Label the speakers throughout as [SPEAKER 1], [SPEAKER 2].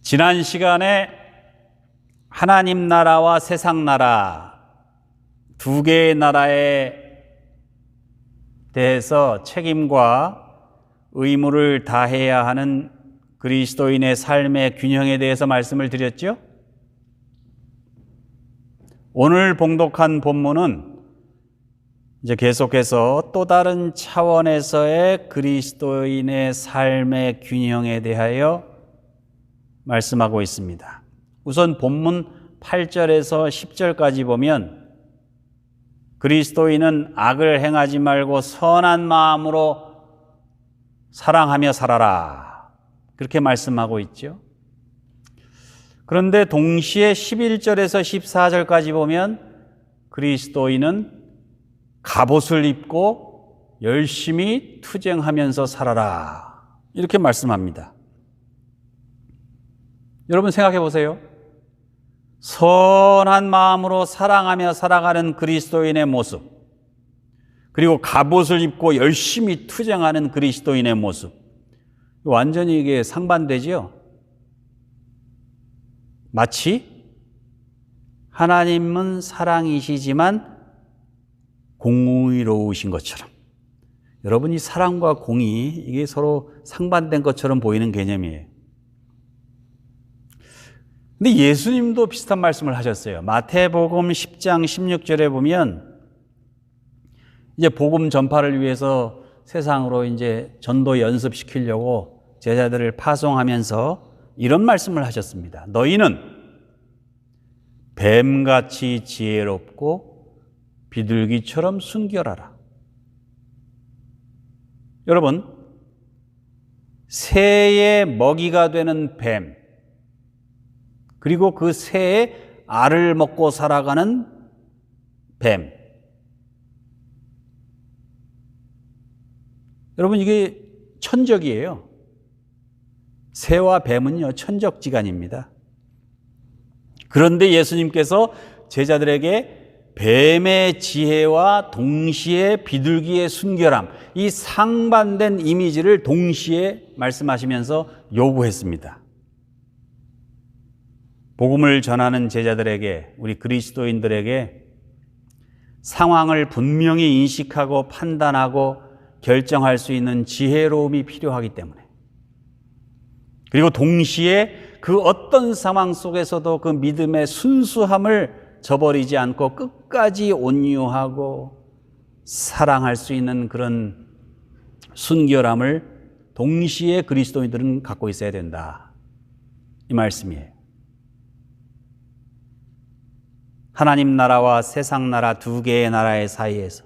[SPEAKER 1] 지난 시간에 하나님 나라와 세상 나라 두 개의 나라에 대해서 책임과 의무를 다해야 하는 그리스도인의 삶의 균형에 대해서 말씀을 드렸죠. 오늘 봉독한 본문은 이제 계속해서 또 다른 차원에서의 그리스도인의 삶의 균형에 대하여 말씀하고 있습니다. 우선 본문 8절에서 10절까지 보면 그리스도인은 악을 행하지 말고 선한 마음으로 사랑하며 살아라, 그렇게 말씀하고 있죠. 그런데 동시에 11절에서 14절까지 보면 그리스도인은 갑옷을 입고 열심히 투쟁하면서 살아라, 이렇게 말씀합니다. 여러분 생각해 보세요. 선한 마음으로 사랑하며 살아가는 그리스도인의 모습, 그리고 갑옷을 입고 열심히 투쟁하는 그리스도인의 모습, 완전히 이게 상반되지요. 마치 하나님은 사랑이시지만 공의로우신 것처럼, 여러분 이 사랑과 공의, 이게 서로 상반된 것처럼 보이는 개념이에요. 근데 예수님도 비슷한 말씀을 하셨어요. 마태복음 10장 16절에 보면 이제 복음 전파를 위해서 세상으로 이제 전도 연습시키려고 제자들을 파송하면서 이런 말씀을 하셨습니다. 너희는 뱀같이 지혜롭고 비둘기처럼 순결하라. 여러분, 새의 먹이가 되는 뱀, 그리고 그 새의 알을 먹고 살아가는 뱀. 여러분, 이게 천적이에요. 새와 뱀은요, 천적지간입니다. 그런데 예수님께서 제자들에게 뱀의 지혜와 동시에 비둘기의 순결함, 이 상반된 이미지를 동시에 말씀하시면서 요구했습니다. 복음을 전하는 제자들에게, 우리 그리스도인들에게 상황을 분명히 인식하고 판단하고 결정할 수 있는 지혜로움이 필요하기 때문에, 그리고 동시에 그 어떤 상황 속에서도 그 믿음의 순수함을 저버리지 않고 끝까지 온유하고 사랑할 수 있는 그런 순결함을 동시에 그리스도인들은 갖고 있어야 된다, 이 말씀이에요. 하나님 나라와 세상 나라 두 개의 나라의 사이에서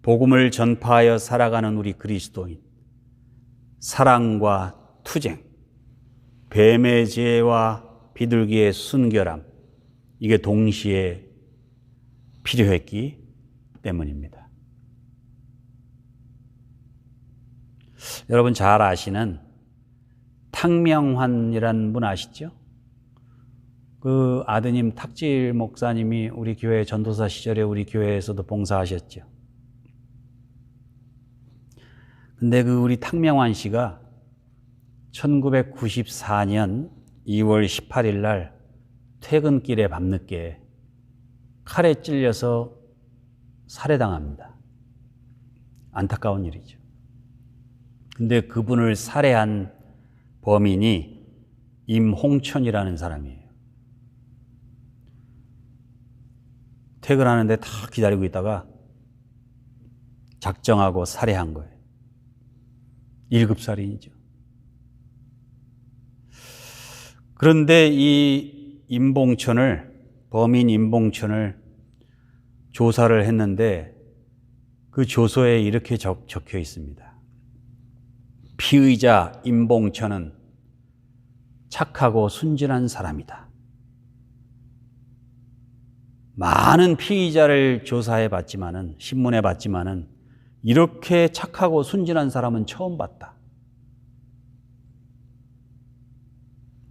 [SPEAKER 1] 복음을 전파하여 살아가는 우리 그리스도인, 사랑과 투쟁, 뱀의 지혜와 비둘기의 순결함, 이게 동시에 필요했기 때문입니다. 여러분 잘 아시는 탕명환이라는 분 아시죠? 그 아드님 탁질 목사님이 우리 교회 전도사 시절에 우리 교회에서도 봉사하셨죠. 근데 그 우리 탁명환 씨가 1994년 2월 18일 날 퇴근길에 밤늦게 칼에 찔려서 살해당합니다. 안타까운 일이죠. 근데 그분을 살해한 범인이 임홍천이라는 사람이에요. 퇴근하는데 다 기다리고 있다가 작정하고 살해한 거예요. 1급 살인이죠. 그런데 이 범인 임봉천을 조사를 했는데 그 조서에 이렇게 적혀 있습니다. 피의자 임봉천은 착하고 순진한 사람이다. 많은 피의자를 조사해 봤지만은, 신문해 봤지만은 이렇게 착하고 순진한 사람은 처음 봤다.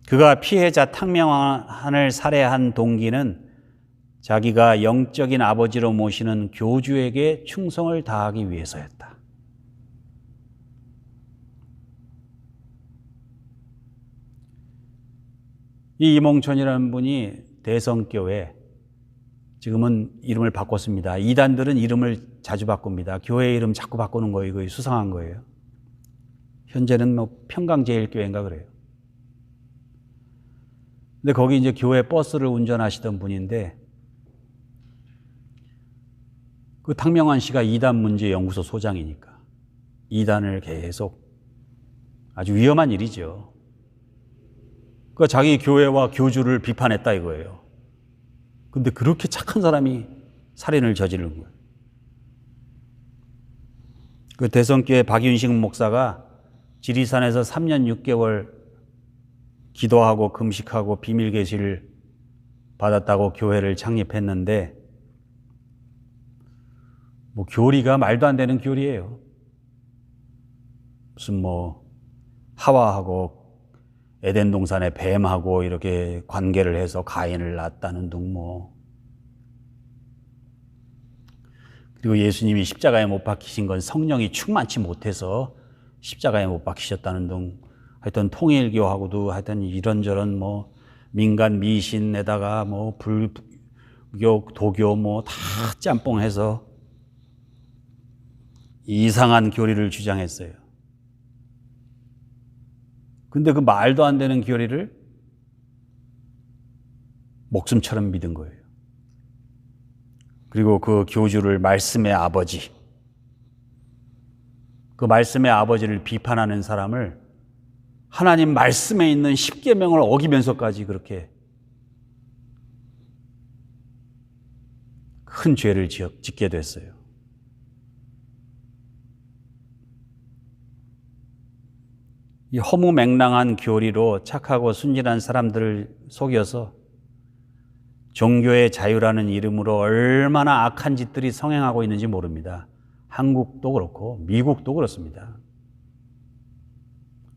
[SPEAKER 1] 그가 피해자 탕명환을 살해한 동기는 자기가 영적인 아버지로 모시는 교주에게 충성을 다하기 위해서였다. 이 이몽천이라는 분이 대성교회, 지금은 이름을 바꿨습니다. 이단들은 이름을 자주 바꿉니다. 교회 이름 자꾸 바꾸는 거예요. 이거 수상한 거예요. 현재는 뭐 평강제일교회인가 그래요. 근데 거기 이제 교회 버스를 운전하시던 분인데, 그 탕명환 씨가 이단 문제 연구소 소장이니까 이단을 계속, 아주 위험한 일이죠. 그러니까 자기 교회와 교주를 비판했다 이거예요. 근데 그렇게 착한 사람이 살인을 저지른 거예요. 그 대성교회 박윤식 목사가 지리산에서 3년 6개월 기도하고 금식하고 비밀 계시를 받았다고 교회를 창립했는데, 뭐 교리가 말도 안 되는 교리예요. 무슨 뭐 하와하고 에덴 동산의 뱀하고 이렇게 관계를 해서 가인을 낳았다는 등 뭐, 그리고 예수님이 십자가에 못 박히신 건 성령이 충만치 못해서 십자가에 못 박히셨다는 등, 하여튼 통일교하고도 하여튼 이런저런 뭐 민간 미신에다가 뭐 불교, 도교 뭐 다 짬뽕해서 이상한 교리를 주장했어요. 근데 그 말도 안 되는 교리를 목숨처럼 믿은 거예요. 그리고 그 교주를 말씀의 아버지, 그 말씀의 아버지를 비판하는 사람을 하나님 말씀에 있는 십계명을 어기면서까지 그렇게 큰 죄를 짓게 됐어요. 이 허무맹랑한 교리로 착하고 순진한 사람들을 속여서 종교의 자유라는 이름으로 얼마나 악한 짓들이 성행하고 있는지 모릅니다. 한국도 그렇고 미국도 그렇습니다.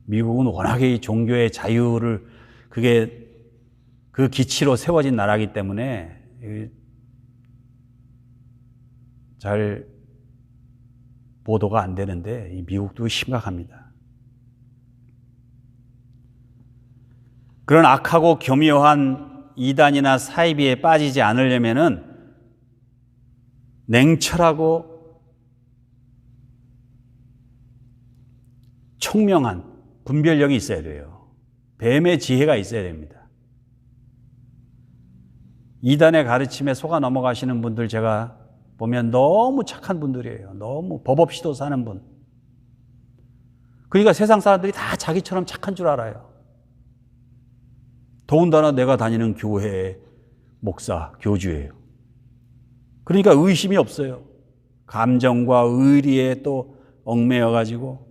[SPEAKER 1] 미국은 워낙에 이 종교의 자유를, 그게 그 기치로 세워진 나라이기 때문에 잘 보도가 안 되는데, 이 미국도 심각합니다. 그런 악하고 교묘한 이단이나 사이비에 빠지지 않으려면은 냉철하고 총명한 분별력이 있어야 돼요. 뱀의 지혜가 있어야 됩니다. 이단의 가르침에 속아 넘어가시는 분들 제가 보면 너무 착한 분들이에요. 너무 법 없이도 사는 분. 그러니까 세상 사람들이 다 자기처럼 착한 줄 알아요. 더군다나 내가 다니는 교회의 목사, 교주예요. 그러니까 의심이 없어요. 감정과 의리에 또 얽매여가지고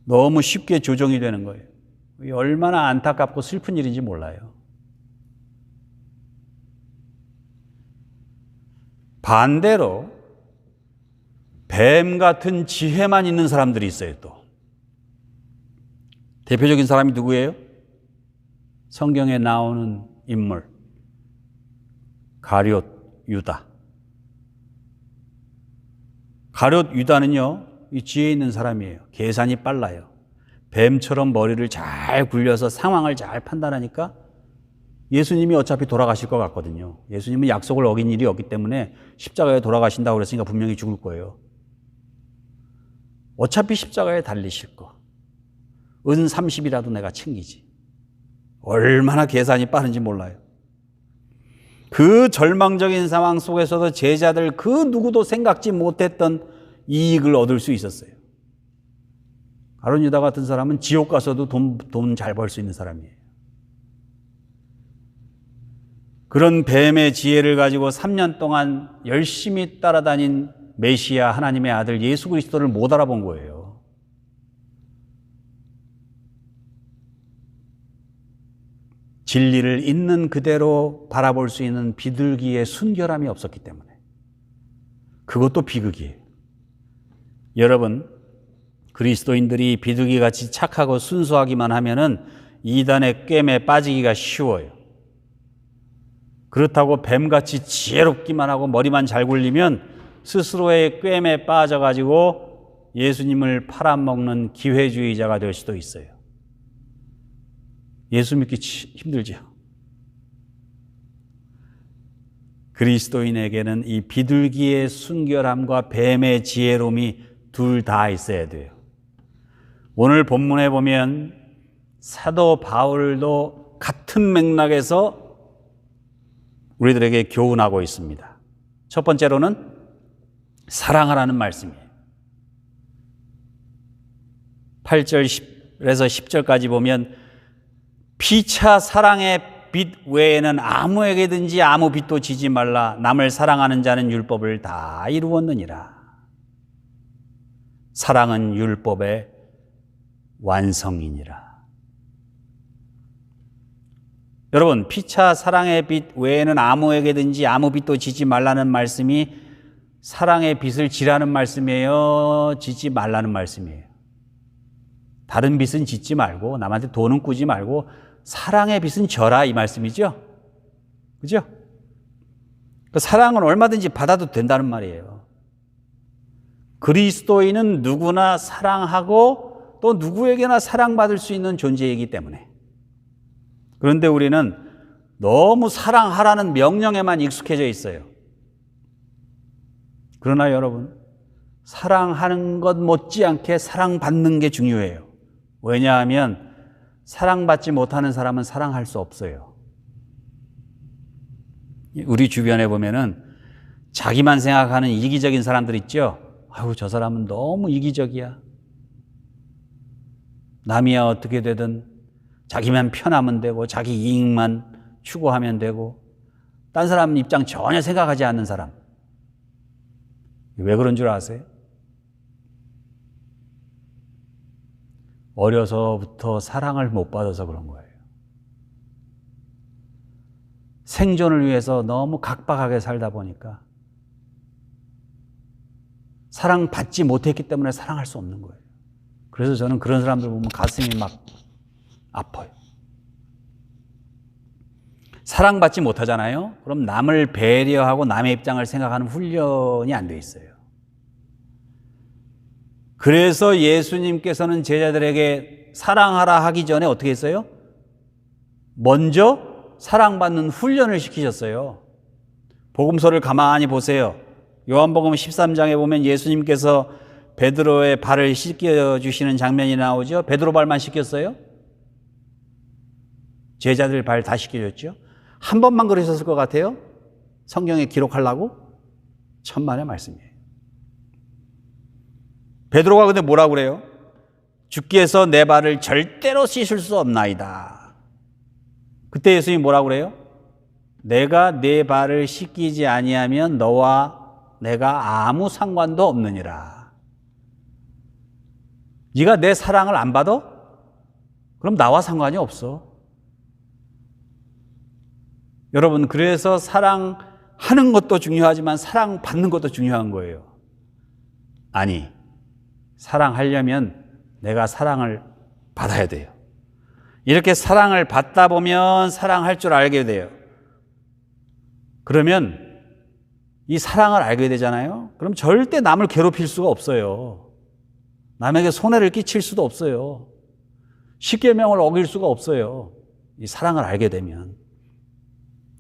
[SPEAKER 1] 너무 쉽게 조종이 되는 거예요. 얼마나 안타깝고 슬픈 일인지 몰라요. 반대로 뱀 같은 지혜만 있는 사람들이 있어요. 또 대표적인 사람이 누구예요? 성경에 나오는 인물, 가룟 유다. 가룟 유다는요, 이 지혜 있는 사람이에요. 계산이 빨라요. 뱀처럼 머리를 잘 굴려서 상황을 잘 판단하니까 예수님이 어차피 돌아가실 것 같거든요. 예수님은 약속을 어긴 일이 없기 때문에 십자가에 돌아가신다고 그랬으니까 분명히 죽을 거예요. 어차피 십자가에 달리실 거. 은 30이라도 내가 챙기지. 얼마나 계산이 빠른지 몰라요. 그 절망적인 상황 속에서도 제자들 그 누구도 생각지 못했던 이익을 얻을 수 있었어요. 가룟 유다 같은 사람은 지옥 가서도 돈 잘 벌 수 있는 사람이에요. 그런 뱀의 지혜를 가지고 3년 동안 열심히 따라다닌 메시아 하나님의 아들 예수 그리스도를 못 알아본 거예요. 진리를 있는 그대로 바라볼 수 있는 비둘기의 순결함이 없었기 때문에. 그것도 비극이에요. 여러분, 그리스도인들이 비둘기같이 착하고 순수하기만 하면은 이단의 꿰매에 빠지기가 쉬워요. 그렇다고 뱀같이 지혜롭기만 하고 머리만 잘 굴리면 스스로의 꿰매에 빠져가지고 예수님을 팔아먹는 기회주의자가 될 수도 있어요. 예수 믿기 힘들죠. 그리스도인에게는 이 비둘기의 순결함과 뱀의 지혜로움이 둘 다 있어야 돼요. 오늘 본문에 보면 사도 바울도 같은 맥락에서 우리들에게 교훈하고 있습니다. 첫 번째로는 사랑하라는 말씀이에요. 8절에서 10절까지 보면 피차 사랑의 빛 외에는 아무에게든지 아무 빚도 지지 말라. 남을 사랑하는 자는 율법을 다 이루었느니라. 사랑은 율법의 완성이니라. 여러분, 피차 사랑의 빛 외에는 아무에게든지 아무 빚도 지지 말라는 말씀이 사랑의 빚을 지라는 말씀이에요? 지지 말라는 말씀이에요? 다른 빚은 짓지 말고 남한테 돈은 꾸지 말고 사랑의 빚은 져라 이 말씀이죠? 그죠? 그 사랑은 얼마든지 받아도 된다는 말이에요. 그리스도인은 누구나 사랑하고 또 누구에게나 사랑받을 수 있는 존재이기 때문에. 그런데 우리는 너무 사랑하라는 명령에만 익숙해져 있어요. 그러나 여러분, 사랑하는 것 못지않게 사랑받는 게 중요해요. 왜냐하면 사랑받지 못하는 사람은 사랑할 수 없어요. 우리 주변에 보면은 자기만 생각하는 이기적인 사람들 있죠? 아유, 저 사람은 너무 이기적이야. 남이야 어떻게 되든 자기만 편하면 되고 자기 이익만 추구하면 되고 딴 사람 입장 전혀 생각하지 않는 사람. 왜 그런 줄 아세요? 어려서부터 사랑을 못 받아서 그런 거예요. 생존을 위해서 너무 각박하게 살다 보니까 사랑받지 못했기 때문에 사랑할 수 없는 거예요. 그래서 저는 그런 사람들 보면 가슴이 막 아파요. 사랑받지 못하잖아요? 그럼 남을 배려하고 남의 입장을 생각하는 훈련이 안 돼 있어요. 그래서 예수님께서는 제자들에게 사랑하라 하기 전에 어떻게 했어요? 먼저 사랑받는 훈련을 시키셨어요. 복음서를 가만히 보세요. 요한복음 13장에 보면 예수님께서 베드로의 발을 씻겨주시는 장면이 나오죠. 베드로 발만 씻겼어요? 제자들 발 다 씻겨줬죠. 한 번만 그러셨을 것 같아요? 성경에 기록하려고? 천만의 말씀이에요. 베드로가 근데 뭐라고 그래요? 주께서 내 발을 절대로 씻을 수 없나이다. 그때 예수님이 뭐라고 그래요? 내가 네 발을 씻기지 아니하면 너와 내가 아무 상관도 없느니라. 네가 내 사랑을 안 받아? 그럼 나와 상관이 없어. 여러분, 그래서 사랑하는 것도 중요하지만 사랑받는 것도 중요한 거예요. 아니, 사랑하려면 내가 사랑을 받아야 돼요. 이렇게 사랑을 받다 보면 사랑할 줄 알게 돼요. 그러면 이 사랑을 알게 되잖아요. 그럼 절대 남을 괴롭힐 수가 없어요. 남에게 손해를 끼칠 수도 없어요. 십계명을 어길 수가 없어요. 이 사랑을 알게 되면.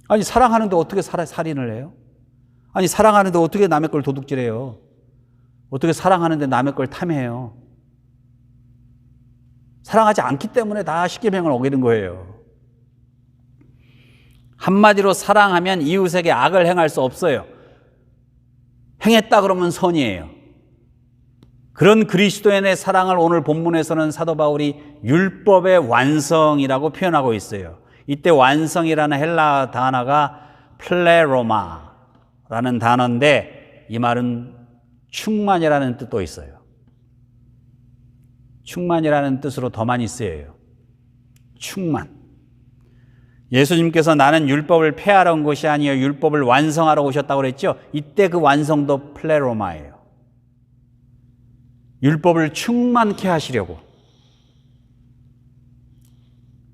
[SPEAKER 1] 아니, 사랑하는데 어떻게 살인을 해요? 아니, 사랑하는데 어떻게 남의 걸 도둑질해요? 어떻게 사랑하는데 남의 걸 탐해요? 사랑하지 않기 때문에 다 십계명을 어기는 거예요. 한마디로 사랑하면 이웃에게 악을 행할 수 없어요. 행했다 그러면 선이에요. 그런 그리스도인의 사랑을 오늘 본문에서는 사도 바울이 율법의 완성이라고 표현하고 있어요. 이때 완성이라는 헬라 단어가 플레로마라는 단어인데 이 말은 충만이라는 뜻도 있어요. 충만이라는 뜻으로 더 많이 쓰여요. 충만. 예수님께서 나는 율법을 폐하러 온 것이 아니요 율법을 완성하러 오셨다고 그랬죠. 이때 그 완성도 플레로마예요. 율법을 충만케 하시려고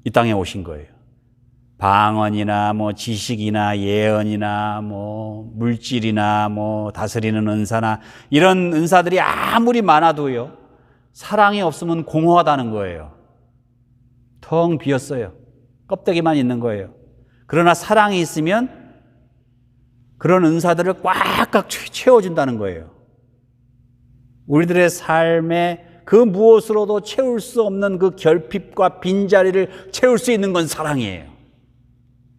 [SPEAKER 1] 이 땅에 오신 거예요. 방언이나 지식이나 예언이나 물질이나 다스리는 은사나 이런 은사들이 아무리 많아도요, 사랑이 없으면 공허하다는 거예요. 텅 비었어요. 껍데기만 있는 거예요. 그러나 사랑이 있으면 그런 은사들을 꽉꽉 채워준다는 거예요. 우리들의 삶에 그 무엇으로도 채울 수 없는 그 결핍과 빈자리를 채울 수 있는 건 사랑이에요.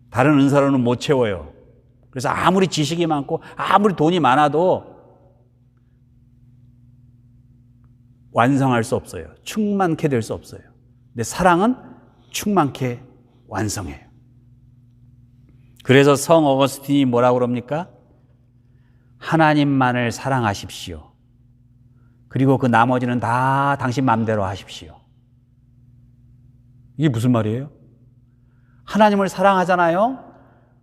[SPEAKER 1] 다른 은사로는 못 채워요. 그래서 아무리 지식이 많고 아무리 돈이 많아도 완성할 수 없어요. 충만케 될 수 없어요. 근데 사랑은 충만케 완성해요. 그래서 성 어거스틴이 뭐라고 그럽니까? 하나님만을 사랑하십시오. 그리고 그 나머지는 다 당신 마음대로 하십시오. 이게 무슨 말이에요? 하나님을 사랑하잖아요?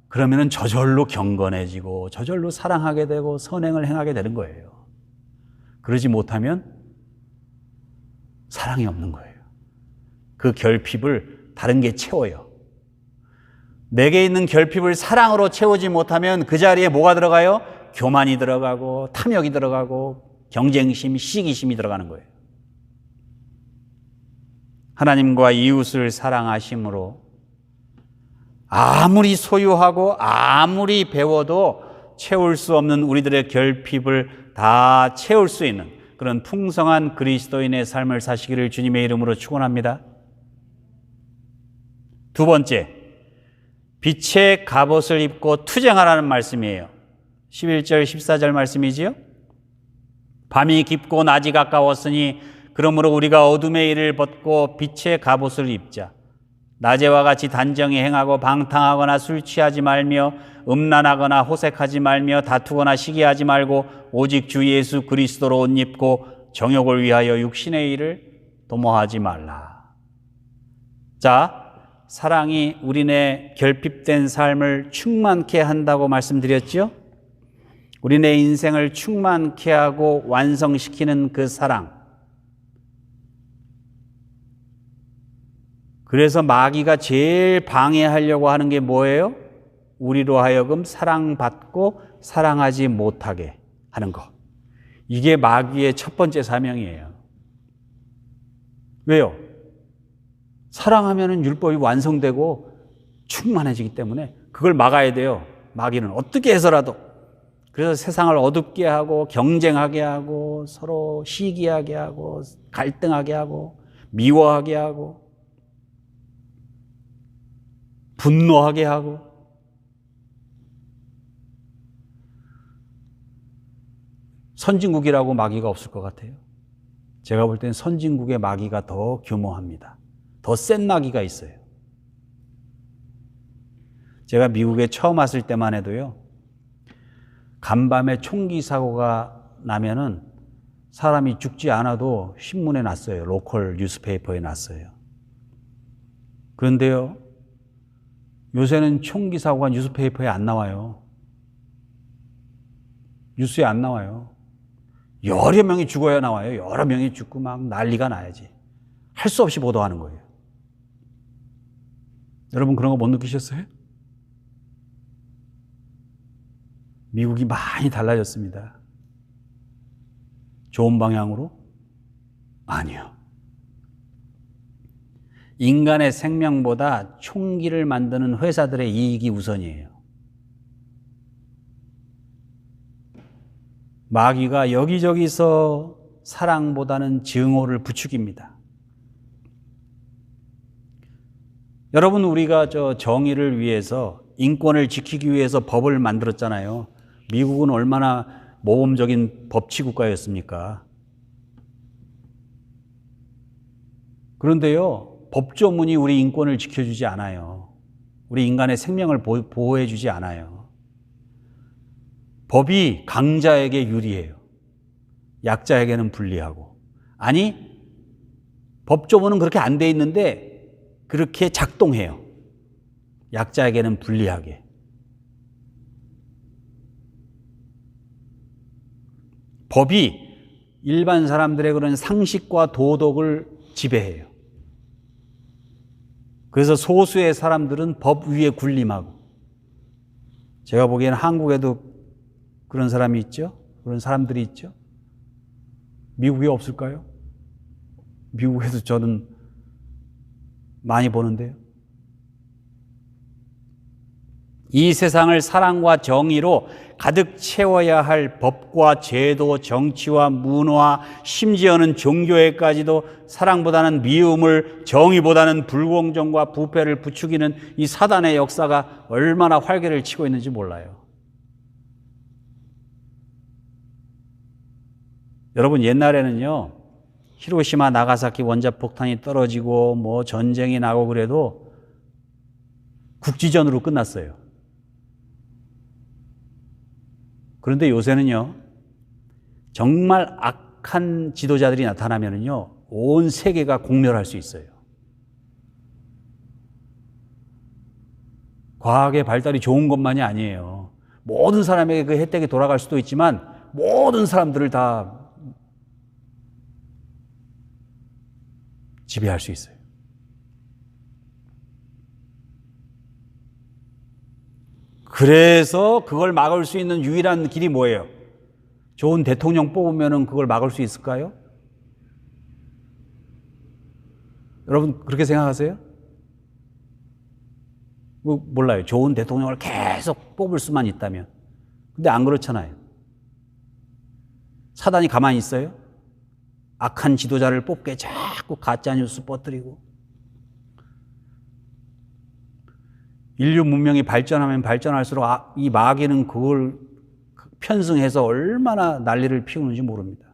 [SPEAKER 1] 그러면은 저절로 경건해지고 저절로 사랑하게 되고 선행을 행하게 되는 거예요. 그러지 못하면 사랑이 없는 거예요. 그 결핍을 다른 게 채워요. 내게 있는 결핍을 사랑으로 채우지 못하면 그 자리에 뭐가 들어가요? 교만이 들어가고 탐욕이 들어가고 경쟁심, 시기심이 들어가는 거예요. 하나님과 이웃을 사랑하심으로 아무리 소유하고 아무리 배워도 채울 수 없는 우리들의 결핍을 다 채울 수 있는 그런 풍성한 그리스도인의 삶을 사시기를 주님의 이름으로 축원합니다. 두 번째, 빛의 갑옷을 입고 투쟁하라는 말씀이에요. 11절 14절 말씀이지요. 밤이 깊고 낮이 가까웠으니 그러므로 우리가 어둠의 일을 벗고 빛의 갑옷을 입자. 낮에와 같이 단정히 행하고 방탕하거나 술 취하지 말며 음란하거나 호색하지 말며 다투거나 시기하지 말고 오직 주 예수 그리스도로 옷 입고 정욕을 위하여 육신의 일을 도모하지 말라. 자, 사랑이 우리네 결핍된 삶을 충만케 한다고 말씀드렸죠? 우리네 인생을 충만케 하고 완성시키는 그 사랑. 그래서 마귀가 제일 방해하려고 하는 게 뭐예요? 우리로 하여금 사랑받고 사랑하지 못하게 하는 것. 이게 마귀의 첫 번째 사명이에요. 왜요? 사랑하면 율법이 완성되고 충만해지기 때문에 그걸 막아야 돼요. 마귀는 어떻게 해서라도. 그래서 세상을 어둡게 하고 경쟁하게 하고 서로 시기하게 하고 갈등하게 하고 미워하게 하고 분노하게 하고 선진국이라고 마귀가 없을 것 같아요. 제가 볼 때는 선진국의 마귀가 더 교모합니다. 더 센 마귀가 있어요. 제가 미국에 처음 왔을 때만 해도요. 간밤에 총기 사고가 나면은 사람이 죽지 않아도 신문에 났어요. 로컬 뉴스페이퍼에 났어요. 그런데요. 요새는 총기 사고가 뉴스페이퍼에 안 나와요. 뉴스에 안 나와요. 여러 명이 죽어야 나와요. 여러 명이 죽고 막 난리가 나야지. 할 수 없이 보도하는 거예요. 여러분 그런 거 못 느끼셨어요? 미국이 많이 달라졌습니다. 좋은 방향으로? 아니요. 인간의 생명보다 총기를 만드는 회사들의 이익이 우선이에요. 마귀가 여기저기서 사랑보다는 증오를 부추깁니다. 여러분, 우리가 정의를 위해서 인권을 지키기 위해서 법을 만들었잖아요. 미국은 얼마나 모범적인 법치국가였습니까? 그런데요, 법조문이 우리 인권을 지켜주지 않아요. 우리 인간의 생명을 보호해주지 않아요. 법이 강자에게 유리해요. 약자에게는 불리하고. 아니, 법조문은 그렇게 안 돼 있는데 그렇게 작동해요. 약자에게는 불리하게. 법이 일반 사람들의 그런 상식과 도덕을 지배해요. 그래서 소수의 사람들은 법 위에 군림하고, 제가 보기에는 한국에도 그런 사람이 있죠? 그런 사람들이 있죠? 미국에 없을까요? 미국에도 저는 많이 보는데요. 이 세상을 사랑과 정의로 가득 채워야 할 법과 제도, 정치와 문화, 심지어는 종교에까지도 사랑보다는 미움을, 정의보다는 불공정과 부패를 부추기는 이 사단의 역사가 얼마나 활개를 치고 있는지 몰라요. 여러분, 옛날에는요, 히로시마 나가사키 원자폭탄이 떨어지고 뭐 전쟁이 나고 그래도 국지전으로 끝났어요. 그런데 요새는요, 정말 악한 지도자들이 나타나면은요, 온 세계가 공멸할 수 있어요. 과학의 발달이 좋은 것만이 아니에요. 모든 사람에게 그 혜택이 돌아갈 수도 있지만 모든 사람들을 다 지배할 수 있어요. 그래서 그걸 막을 수 있는 유일한 길이 뭐예요? 좋은 대통령 뽑으면 그걸 막을 수 있을까요? 여러분 그렇게 생각하세요? 몰라요. 좋은 대통령을 계속 뽑을 수만 있다면. 근데 안 그렇잖아요. 사단이 가만히 있어요? 악한 지도자를 뽑게 자꾸 가짜뉴스 뻗뜨리고. 인류 문명이 발전하면 발전할수록 이 마귀는 그걸 편승해서 얼마나 난리를 피우는지 모릅니다.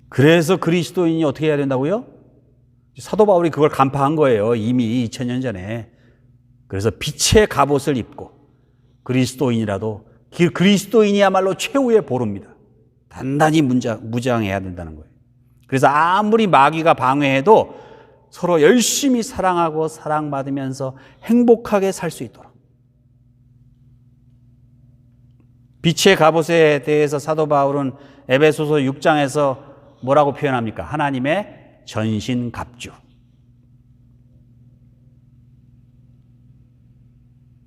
[SPEAKER 1] 그래서 그리스도인이 어떻게 해야 된다고요? 사도 바울이 그걸 간파한 거예요. 이미 2000년 전에. 그래서 빛의 갑옷을 입고 그리스도인이라도 그리스도인이야말로 최후의 보루입니다. 단단히 무장해야 된다는 거예요. 그래서 아무리 마귀가 방해해도 서로 열심히 사랑하고 사랑받으면서 행복하게 살 수 있도록. 빛의 갑옷에 대해서 사도 바울은 에베소서 6장에서 뭐라고 표현합니까? 하나님의 전신갑주.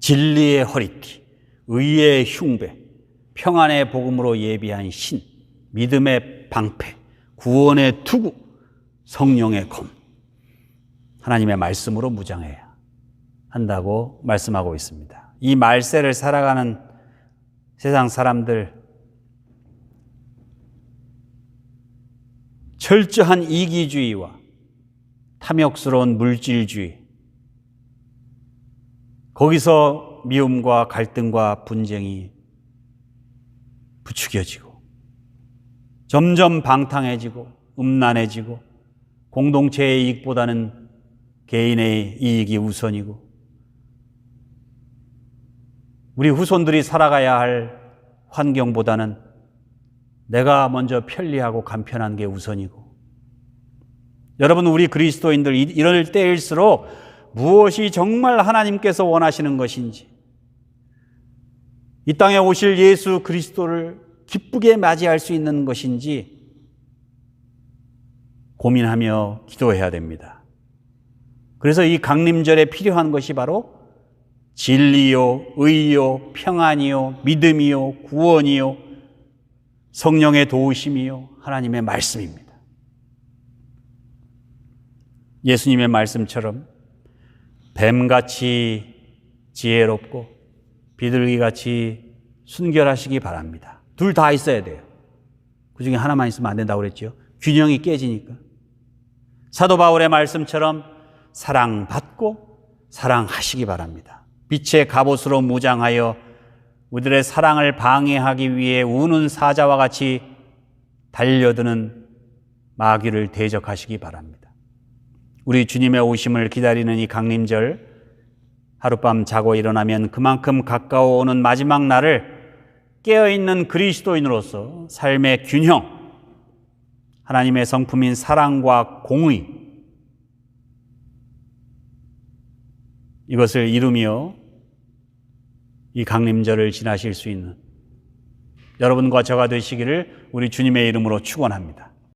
[SPEAKER 1] 진리의 허리띠, 의의 흉배, 평안의 복음으로 예비한 신, 믿음의 방패, 구원의 투구, 성령의 검. 하나님의 말씀으로 무장해야 한다고 말씀하고 있습니다. 이 말세를 살아가는 세상 사람들, 철저한 이기주의와 탐욕스러운 물질주의, 거기서 미움과 갈등과 분쟁이 부추겨지고 점점 방탕해지고 음란해지고 공동체의 이익보다는 개인의 이익이 우선이고 우리 후손들이 살아가야 할 환경보다는 내가 먼저 편리하고 간편한 게 우선이고 여러분 우리 그리스도인들 이럴 때일수록 무엇이 정말 하나님께서 원하시는 것인지 이 땅에 오실 예수 그리스도를 기쁘게 맞이할 수 있는 것인지 고민하며 기도해야 됩니다. 그래서 이 강림절에 필요한 것이 바로 진리요, 의요, 평안이요, 믿음이요, 구원이요, 성령의 도우심이요, 하나님의 말씀입니다. 예수님의 말씀처럼 뱀같이 지혜롭고 비둘기같이 순결하시기 바랍니다. 둘 다 있어야 돼요. 그 중에 하나만 있으면 안 된다고 그랬죠. 균형이 깨지니까. 사도 바울의 말씀처럼 사랑받고 사랑하시기 바랍니다. 빛의 갑옷으로 무장하여 우리들의 사랑을 방해하기 위해 우는 사자와 같이 달려드는 마귀를 대적하시기 바랍니다. 우리 주님의 오심을 기다리는 이 강림절, 하룻밤 자고 일어나면 그만큼 가까워오는 마지막 날을 깨어있는 그리스도인으로서 삶의 균형, 하나님의 성품인 사랑과 공의, 이것을 이루며 이 강림절을 지나실 수 있는 여러분과 저가 되시기를 우리 주님의 이름으로 축원합니다.